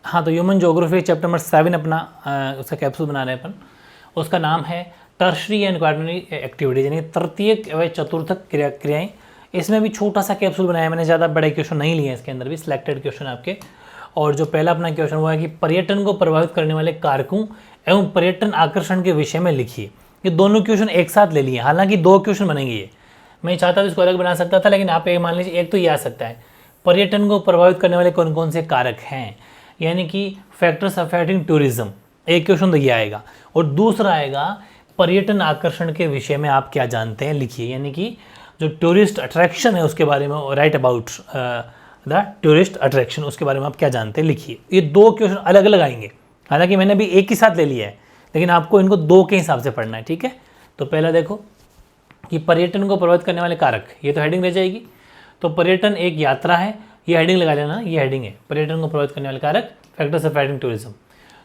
हाँ, तो human geography chapter number 7 अपना उसका कैप्सूल बना रहे हैं अपन। उसका नाम है टर्शरी एंड क्वार्टरनरी एक्टिविटीज, यानी तृतीयक व चतुर्थक क्रियाएं। इसमें भी छोटा सा कैप्सूल बनाया मैंने, ज़्यादा बड़े क्वेश्चन नहीं लिए इसके अंदर भी, सिलेक्टेड क्वेश्चन आपके। और जो पहला अपना क्वेश्चन हुआ है कि पर्यटन को प्रभावित करने वाले कारकों एवं पर्यटन आकर्षण के विषय में लिखिए। ये दोनों क्वेश्चन एक साथ ले लिए, हालांकि 2 क्वेश्चन बनेंगे ये, मैं चाहता था इसको अलग बना सकता था, लेकिन आप एक मान लीजिए, एक तो ये आ सकता है पर्यटन को प्रभावित करने वाले कौन कौन से कारक हैं, यानी कि फैक्टर्स अफेक्टिंग टूरिज्म, एक क्वेश्चन तो ये आएगा। और दूसरा आएगा पर्यटन आकर्षण के विषय में आप क्या जानते हैं, लिखिए, यानी कि जो टूरिस्ट अट्रैक्शन है उसके बारे में, right about the tourist attraction, उसके बारे में आप क्या जानते हैं, लिखिए। ये 2 क्वेश्चन अलग अलग आएंगे, हालांकि मैंने अभी एक ही साथ ले लिया है, लेकिन आपको इनको 2 के हिसाब से पढ़ना है, ठीक है। तो पहला देखो कि पर्यटन को प्रभावित करने वाले कारक, ये तो हेडिंग रह जाएगी। तो पर्यटन एक यात्रा है, ये हेडिंग लगा लेना, ये हेडिंग है, पर्यटन को प्रभावित करने वाले कारक, फैक्टर्स अफेक्टिंग टूरिज्म।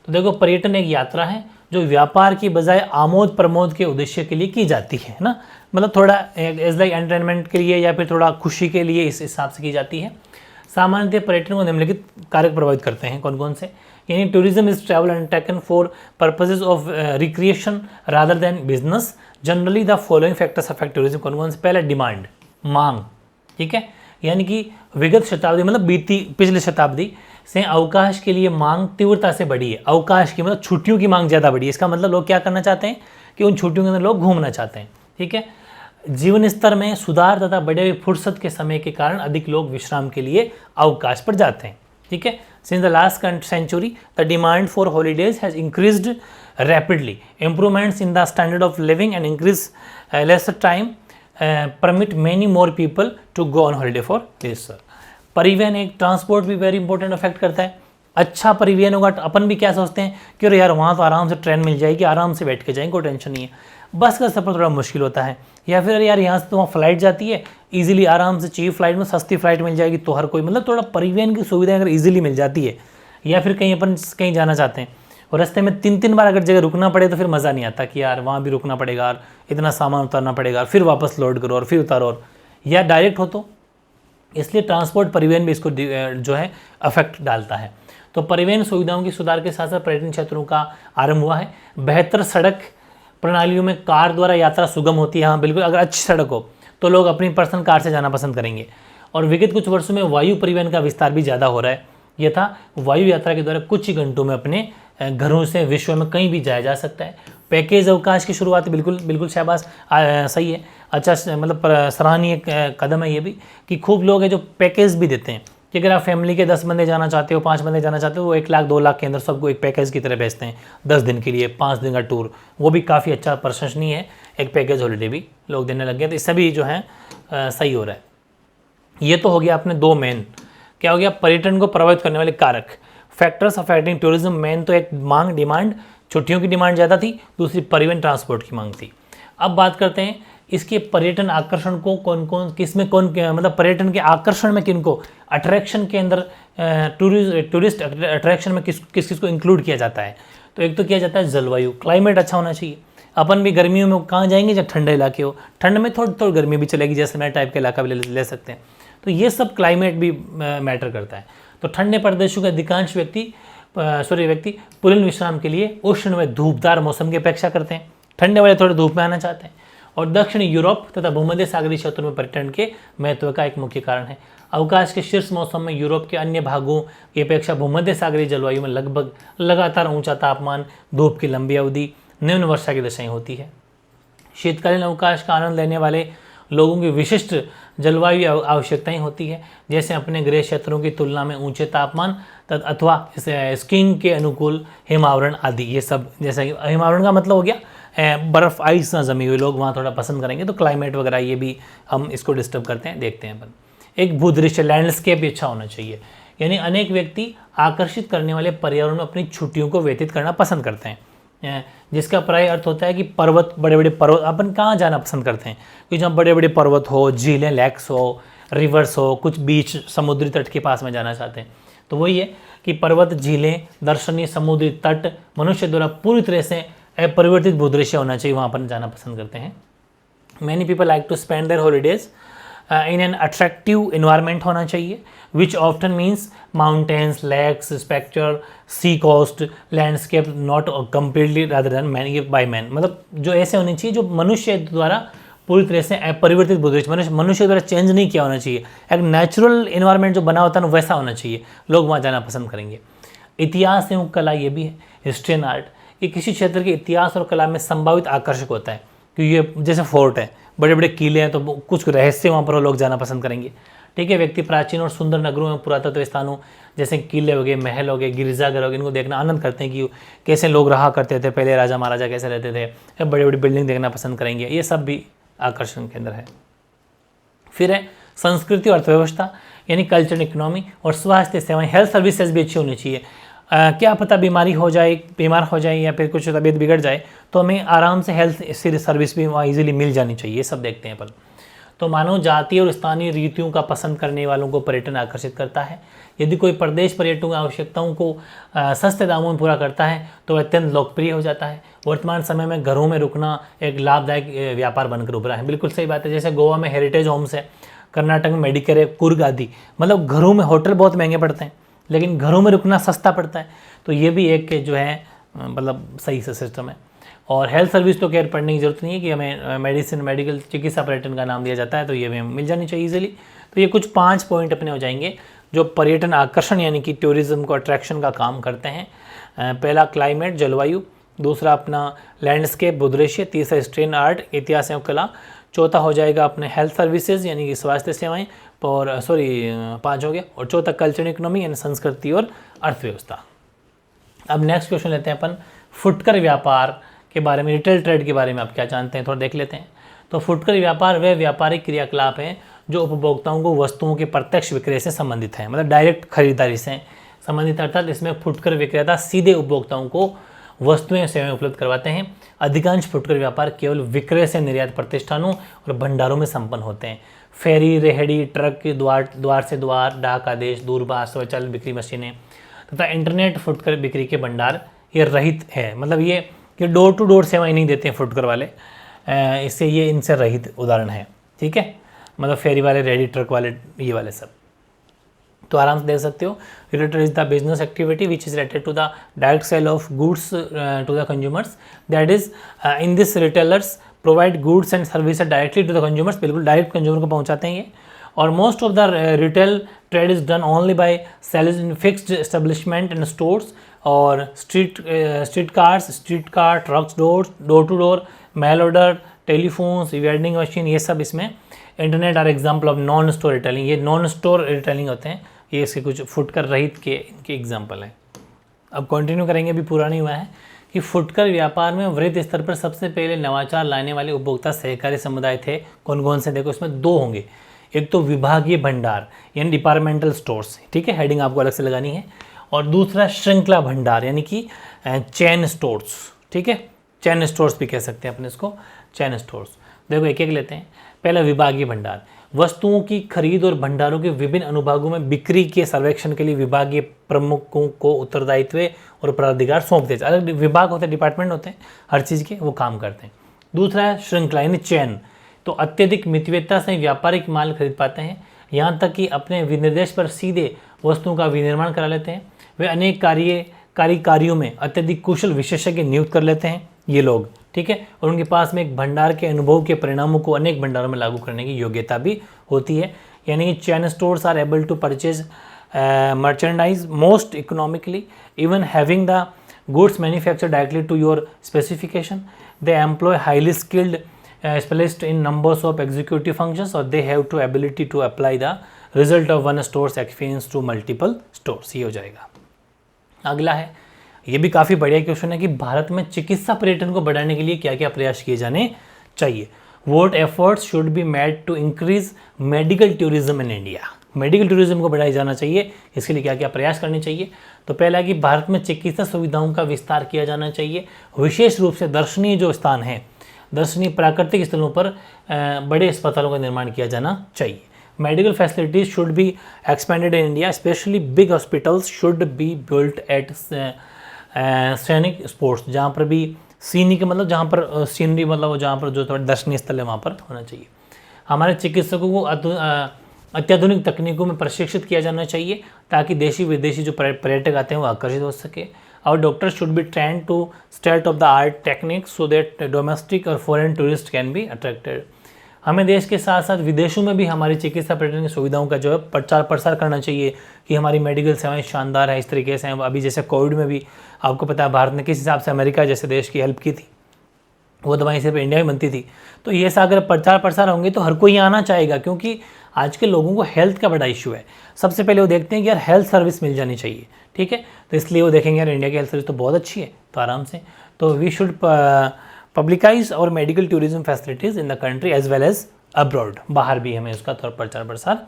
तो देखो पर्यटन एक यात्रा है जो व्यापार की बजाय आमोद प्रमोद के उद्देश्य के लिए की जाती है ना, मतलब थोड़ा एज लाइक एंटरटेनमेंट के लिए या फिर थोड़ा खुशी के लिए, इस हिसाब से की जाती है। सामान्यतः पर्यटन को निम्नलिखित कारक प्रभावित करते हैं, कौन कौन से, यानी tourism is travel undertaken for purposes of recreation rather than business, generally the following factors affect tourism, कौन कौन से, पहला डिमांड, मांग, ठीक है, यानी कि विगत शताब्दी मतलब पिछले शताब्दी से अवकाश के लिए मांग तीव्रता से बढ़ी है। अवकाश की मतलब छुट्टियों की मांग ज़्यादा बढ़ी है, इसका मतलब लोग क्या करना चाहते हैं कि उन छुट्टियों के अंदर लोग घूमना चाहते हैं, ठीक है। जीवन स्तर में सुधार तथा बढ़े हुए फुर्सत के समय के कारण अधिक लोग विश्राम के लिए अवकाश पर जाते हैं, ठीक है। Since the last century the demand for holidays has increased rapidly, improvements in the standard of living and increase leisure time permit many more people to go on holiday for leisure. परिवहन एक transport भी very important affect करता है। अच्छा परिवहन होगा तो अपन भी क्या सोचते हैं कि अरे यार वहाँ तो आराम से ट्रेन मिल जाएगी, आराम से बैठ के जाएंगे, कोई टेंशन नहीं है। बस का सफ़र थोड़ा मुश्किल होता है, या फिर यार यहाँ से तो वहाँ फ्लाइट जाती है इजीली, आराम से चीप फ्लाइट में सस्ती फ्लाइट मिल जाएगी, तो हर कोई, मतलब थोड़ा परिवहन की सुविधाएं अगर इजीली मिल जाती है, या फिर कहीं अपन कहीं जाना चाहते हैं और रास्ते में 3-3 बार अगर जगह रुकना पड़े तो फिर मज़ा नहीं आता कि यार वहाँ भी रुकना पड़ेगा और इतना सामान उतारना पड़ेगा, फिर वापस लोड करो और फिर उतारो, और या डायरेक्ट हो तो, इसलिए ट्रांसपोर्ट परिवहन भी इसको जो है अफेक्ट डालता है। तो परिवहन सुविधाओं की सुधार के साथ साथ पर्यटन क्षेत्रों का आरंभ हुआ है। बेहतर सड़क प्रणालियों में कार द्वारा यात्रा सुगम होती है, हाँ बिल्कुल, अगर अच्छी सड़क हो तो लोग अपनी पर्सनल कार से जाना पसंद करेंगे। और विगत कुछ वर्षों में वायु परिवहन का विस्तार भी ज़्यादा हो रहा है। यह था वायु यात्रा के द्वारा कुछ ही घंटों में अपने घरों से विश्व में कहीं भी जाया जा सकता है। पैकेज अवकाश की शुरुआत बिल्कुल शाबाश, सही है, अच्छा, मतलब सराहनीय कदम है ये भी कि खूब लोग हैं जो पैकेज भी देते हैं कि अगर आप फैमिली के 10 बंदे जाना चाहते हो, 5 बंदे जाना चाहते हो, वो 1 लाख 2 लाख के अंदर सबको एक पैकेज की तरह भेजते हैं 10 दिन के लिए, 5 दिन का टूर, वो भी काफ़ी अच्छा प्रशंसनीय है। एक पैकेज हॉलीडे भी लोग देने लग गए, तो इससे भी जो है सही हो रहा है। ये तो हो गया अपने 2 मेन, क्या हो गया, पर्यटन को प्रभावित करने वाले कारक, फैक्टर्स अफेक्टिंग टूरिज्म। मेन तो एक मांग, डिमांड, छुट्टियों की डिमांड ज़्यादा थी, दूसरी परिवहन ट्रांसपोर्ट की मांग थी। अब बात करते हैं इसके पर्यटन आकर्षण को मतलब पर्यटन के आकर्षण में किनको, अट्रैक्शन के अंदर टूरिस्ट अट्रैक्शन में किस को इंक्लूड किया जाता है। तो एक तो किया जाता है जलवायु, क्लाइमेट अच्छा होना चाहिए। अपन भी गर्मियों में कहाँ जाएंगे जब ठंडे इलाके हो, ठंड में थोड़ी गर्मी भी चलेगी, जैसे मैं टाइप का इलाका भी ले सकते हैं, तो ये सब क्लाइमेट भी मैटर करता है। तो ठंडे प्रदेशों के अधिकांश व्यक्ति पूर्ण विश्राम के लिए उष्ण व धूपदार मौसम की अपेक्षा करते हैं, ठंडे वाले थोड़े धूप में आना चाहते हैं। और दक्षिण यूरोप तथा भूमध्य सागरीय क्षेत्रों में पर्यटन के महत्व का एक मुख्य कारण है। अवकाश के शीर्ष मौसम में यूरोप के अन्य भागों की अपेक्षा भूमध्य सागरीय जलवायु में लगभग लगातार ऊंचा तापमान, धूप की लंबी अवधि, निम्न वर्षा की दशाएं होती है। शीतकालीन अवकाश का आनंद लेने वाले लोगों की विशिष्ट जलवायु आवश्यकताएं होती है, जैसे अपने गृह क्षेत्रों की तुलना में ऊंचे तापमान अथवा स्कीइंग के अनुकूल हिमावरण आदि। ये सब, जैसा कि हिमावरण का मतलब हो गया बर्फ़, आइस ना जमी हुई, लोग वहाँ थोड़ा पसंद करेंगे, तो क्लाइमेट वगैरह ये भी हम इसको डिस्टर्ब करते हैं, देखते हैं अपन। एक भूदृश्य, लैंडस्केप भी अच्छा होना चाहिए, यानी अनेक व्यक्ति आकर्षित करने वाले पर्यावरण में अपनी छुट्टियों को व्यतीत करना पसंद करते हैं, जिसका प्राय अर्थ होता है कि पर्वत, बड़े बड़े पर्वत, अपन कहाँ जाना पसंद करते हैं, कि जहाँ बड़े बड़े पर्वत हो, झीलें, लेक्स हो, रिवर्स हो, कुछ बीच, समुद्री तट के पास में जाना चाहते हैं। तो वही है कि पर्वत, झीलें, दर्शनीय समुद्री तट, मनुष्य द्वारा पूरी तरह से अपरिवर्तित भूदृश्य होना चाहिए, वहाँ पर जाना पसंद करते हैं। Many people like to spend their holidays in an attractive environment होना चाहिए, which often means mountains, lakes, spectre, sea coast, landscape not completely rather than man by man. मतलब जो ऐसे होने चाहिए जो मनुष्य द्वारा पूरी तरह से परिवर्तित मनुष्य द्वारा चेंज नहीं किया होना चाहिए। एक नेचुरल इन्वायरमेंट जो बना होता है ना वैसा होना चाहिए, लोग वहाँ जाना पसंद करेंगे। इतिहास एवं कला ये भी है, हिस्ट्री एंड आर्ट, ये किसी क्षेत्र के इतिहास और कला में संभावित आकर्षक होता है, क्योंकि ये जैसे फोर्ट है, बड़े बड़े किले हैं, तो कुछ रहस्य वहाँ पर लोग जाना पसंद करेंगे। ठीक है, व्यक्ति प्राचीन और सुंदर नगरों में पुरातत्व स्थानों जैसे किले हो गए, महल हो गए, गिरजाघर हो गए, इनको देखना आनंद करते हैं कि कैसे लोग रहा करते थे, पहले राजा महाराजा कैसे रहते थे, बड़ी बड़ी बिल्डिंग देखना पसंद करेंगे। ये सब भी आकर्षण केंद्र है। फिर है संस्कृति और अर्थव्यवस्था, यानी कल्चर, इकोनॉमी और स्वास्थ्य सेवाएं, हेल्थ सर्विसेज भी अच्छी होनी चाहिए। क्या पता बीमार हो जाए या फिर कुछ तबीयत बिगड़ जाए तो हमें आराम से हेल्थ सर्विस भी वहाँ इजीली मिल जानी चाहिए, ये सब देखते हैं अपन। तो मानव जाति और स्थानीय रीतियों का पसंद करने वालों को पर्यटन आकर्षित करता है। यदि कोई प्रदेश पर्यटकों की आवश्यकताओं को सस्ते दामों में पूरा करता है तो वह अत्यंत लोकप्रिय हो जाता है। वर्तमान समय में घरों में रुकना एक लाभदायक व्यापार बनकर उभरा है। बिल्कुल सही बात है। जैसे गोवा में हेरिटेज होम्स है, कर्नाटक में मेडिकेयर है, कुर्ग आदि। मतलब घरों में होटल बहुत महंगे पड़ते हैं लेकिन घरों में रुकना सस्ता पड़ता है, तो ये भी एक जो है मतलब सही से सिस्टम है। और हेल्थ सर्विस तो खैर पढ़ने की जरूरत नहीं है कि हमें मेडिकल चिकित्सा पर्यटन का नाम दिया जाता है, तो ये हमें मिल जानी चाहिए इजीली। तो ये कुछ 5 पॉइंट अपने हो जाएंगे जो पर्यटन आकर्षण यानी कि टूरिज्म को अट्रैक्शन का काम करते हैं। पहला क्लाइमेट, जलवायु, दूसरा अपना लैंडस्केप, भूदृश्य, तीसरा हिस्ट्री एंड आर्ट, इतिहास एवं कला, चौथा हो जाएगा अपने हेल्थ सर्विसेज यानी कि स्वास्थ्य सेवाएं, और 5 हो गया, और चौथा कल्चर इकोनॉमी यानी संस्कृति और अर्थव्यवस्था। अब नेक्स्ट क्वेश्चन लेते हैं अपन फुटकर व्यापार के बारे में, रिटेल ट्रेड के बारे में आप क्या जानते हैं थोड़ा देख लेते हैं। तो फुटकर व्यापार वह व्यापारिक क्रियाकलाप है जो उपभोक्ताओं को वस्तुओं के प्रत्यक्ष विक्रय से संबंधित है, मतलब डायरेक्ट खरीदारी से संबंधित, अर्थात इसमें फुटकर विक्रेता सीधे उपभोक्ताओं को वस्तुएं सेवाएं उपलब्ध करवाते हैं। अधिकांश फुटकर व्यापार केवल विक्रय से निर्यात प्रतिष्ठानों और भंडारों में संपन्न होते हैं। फेरी, रेहड़ी, ट्रक, द्वार से द्वार, डाक आदेश, दूरभाष, स्वचालित बिक्री मशीनें तथा इंटरनेट फुटकर बिक्री के भंडार ये रहित है। मतलब ये डोर टू डोर सेवाएं नहीं देते हैं फुटकर वाले, इससे ये इनसे रहित उदाहरण है। ठीक है, मतलब फेरी वाले, रेडी, ट्रक वाले, ये वाले सब तो आराम से देख सकते हो। Retail is the business activity which is related to the direct sale of goods to the consumers, that is in this retailers provide goods and services directly to the consumers, बिल्कुल डायरेक्ट कंज्यूमर को पहुंचाते हैं ये। और most of the retail trade is done only by sales in fixed establishment and stores, और street car, trucks, door to door, mail order, telephones, vending machine, ये सब इसमें। Internet are example of non store retailing, ये non store retailing होते हैं, ये इसके कुछ फुटकर रहित के इनके एग्जाम्पल हैं। अब कंटिन्यू करेंगे, अभी पूरा नहीं हुआ है कि फुटकर व्यापार में वृहद स्तर पर सबसे पहले नवाचार लाने वाले उपभोक्ता सहकारी समुदाय थे। कौन कौन से? देखो इसमें 2 होंगे। एक तो विभागीय भंडार यानी डिपार्टमेंटल स्टोर्स, ठीक है, हेडिंग आपको अलग से लगानी है। और दूसरा श्रृंखला भंडार यानी कि चैन स्टोर्स, ठीक है, चैन स्टोर्स भी कह सकते हैं अपने इसको, चैन स्टोर्स। देखो एक एक लेते हैं। पहला विभागीय भंडार, वस्तुओं की खरीद और भंडारों के विभिन्न अनुभागों में बिक्री के सर्वेक्षण के लिए विभागीय प्रमुखों को उत्तरदायित्व और प्राधिकार सौंप देते हैं। अलग विभाग होते हैं, डिपार्टमेंट होते हैं हर चीज़ के, वो काम करते हैं। दूसरा है श्रृंखला यानी चैन, तो अत्यधिक मितव्ययता से व्यापारिक माल खरीद पाते हैं, यहाँ तक कि अपने विनिर्देश पर सीधे वस्तुओं का विनिर्माण करा लेते हैं। वे अनेक कार्यों में अत्यधिक कुशल विशेषज्ञ नियुक्त कर लेते हैं ये लोग, ठीक है, और उनके पास में एक भंडार के अनुभव के परिणामों को अनेक भंडारों में लागू करने की योग्यता भी होती है। यानी कि chain stores are able to purchase merchandise most economically, even having the goods manufactured directly to your specification. They employ highly skilled specialist in numbers of executive functions, or they have to ability to apply the result of one store's experience to multiple stores। ये हो जाएगा। अगला है, ये भी काफ़ी बढ़िया question है कि भारत में चिकित्सा पर्यटन को बढ़ाने के लिए क्या क्या प्रयास किए जाने चाहिए। What efforts should be made to increase medical tourism in India? Medical tourism को बढ़ाया जाना चाहिए, इसके लिए क्या क्या प्रयास करने चाहिए। तो पहला कि भारत में चिकित्सा सुविधाओं का विस्तार किया जाना चाहिए, विशेष रूप से दर्शनीय जो स्थान है, दर्शनीय प्राकृतिक स्थलों पर बड़े अस्पतालों का निर्माण किया जाना चाहिए। Medical facilities should be expanded in India, specially big hospitals should be built at सैनिक स्पोर्ट्स, जहाँ पर भी सीनिक मतलब जहाँ पर सीनरी मतलब जहाँ पर जो थोड़ा दर्शनीय स्थल है वहाँ पर होना चाहिए। हमारे चिकित्सकों को अत्याधुनिक तकनीकों में प्रशिक्षित किया जाना चाहिए ताकि देशी विदेशी जो पर्यटक आते हैं वो आकर्षित हो सके। और doctor should be trained to state of the art techniques so that domestic और foreign tourist can be attracted. हमें देश के साथ साथ विदेशों में भी हमारी चिकित्सा पर्यटन की सुविधाओं का जो है प्रचार प्रसार करना चाहिए कि हमारी मेडिकल सेवाएं शानदार है, इस तरीके से हैं। अभी जैसे कोविड में भी आपको पता है भारत ने किस हिसाब से अमेरिका जैसे देश की हेल्प की थी, वो दवाएं सिर्फ इंडिया में बनती थी। तो ये ऐसा अगर प्रचार प्रसार होंगे तो हर कोई आना चाहेगा, क्योंकि आज के लोगों को हेल्थ का बड़ा इशू है। सबसे पहले वो देखते हैं कि यार हेल्थ सर्विस मिल जानी चाहिए, ठीक है, तो इसलिए वो देखेंगे यार इंडिया की हेल्थ सर्विस तो बहुत अच्छी है, तो आराम से। तो वी शुड पब्लिकाइज और medical tourism facilities in the country as well as abroad, बाहर भी हमें उसका प्रचार प्रसार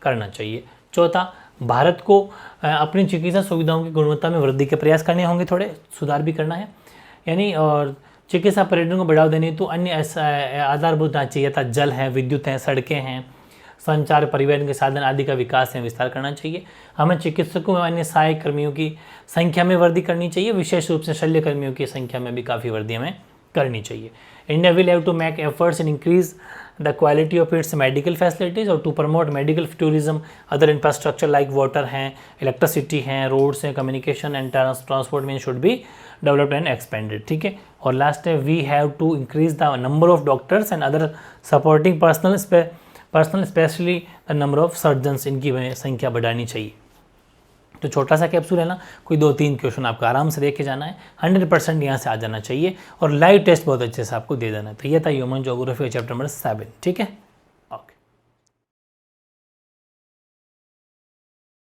करना चाहिए। चौथा, भारत को अपनी चिकित्सा सुविधाओं की गुणवत्ता में वृद्धि के प्रयास करने होंगे, थोड़े सुधार भी करना है यानी। और चिकित्सा पर्यटन को बढ़ावा देने तो अन्य आधारभूत ढांचे यथा जल है, विद्युत हैं, सड़कें हैं, संचार परिवहन के साधन आदि का विकास है विस्तार करना चाहिए। हमें चिकित्सकों और अन्य सहायक कर्मियों की संख्या में वृद्धि करनी चाहिए, विशेष रूप से शल्य कर्मियों की संख्या में भी काफ़ी वृद्धि हमें करनी चाहिए। India will have to make efforts in increase the quality of its medical facilities और to promote medical tourism. Other infrastructure like water हैं, इलेक्ट्रिसिटी हैं, रोड्स हैं, communication and transport mean should be developed and expanded, ठीक है। और last है, we have to increase the number of doctors and other supporting personnel specially the number of surgeons, इनकी संख्या बढ़ानी चाहिए। तो छोटा सा कैप्सूल है ना, कोई 2-3 क्वेश्चन आपको आराम से देख के जाना है, 100% यहाँ से आ जाना चाहिए और लाइव टेस्ट बहुत अच्छे से आपको दे देना है। तो ये था ह्यूमन ज्योग्राफी चैप्टर नंबर 7, ठीक है।